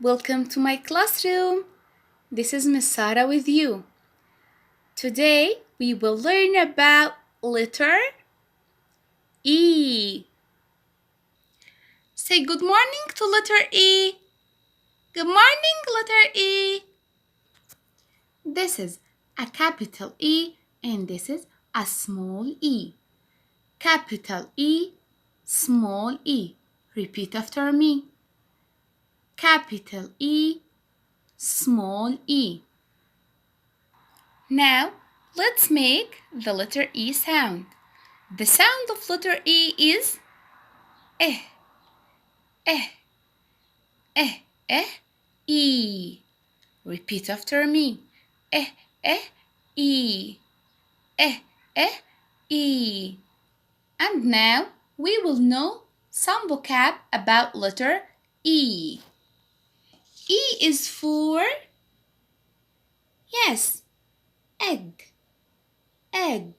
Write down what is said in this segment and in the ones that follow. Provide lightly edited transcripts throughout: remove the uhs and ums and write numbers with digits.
Welcome to my classroom. This is Miss Sarah with you. Today we will learn about letter E. Say good morning to letter E. Good morning, letter E. This is a capital E and this is a small e. Capital E, small e. Repeat after me. Capital E, small e. Now, let's make the letter E sound. The sound of letter E is eh, eh, eh, eh, E. Repeat after me. Eh, E. Eh, E. And now we will know some vocab about letter E. E is for, yes, egg, egg,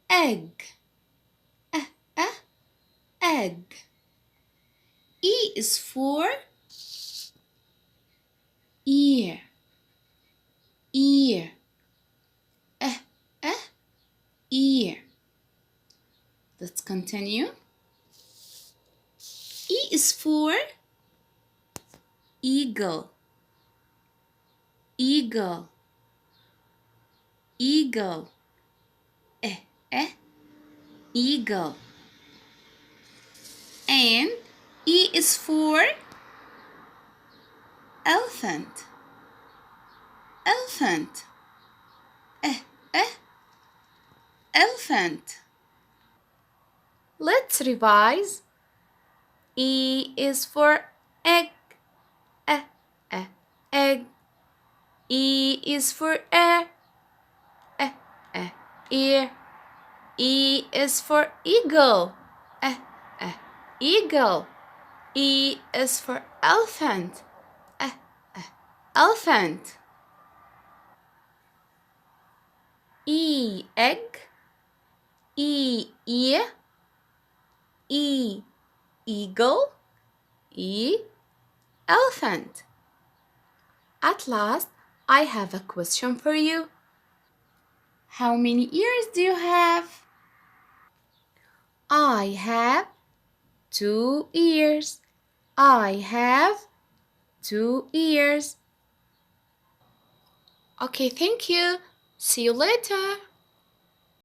egg, egg. E is for ear, ear, ear. Let's continue. E is for eagle, eagle, eagle, eagle. And E is for elephant, elephant, elephant. Let's revise. E is for egg, egg. E is for ear, ear. E is for eagle, eagle. E is for elephant, elephant. E, egg. E, ear. E, eagle. E, elephant. At last, I have a question for you. How many ears do you have? I have 2 ears. I have 2 ears. Okay, thank you. See you later.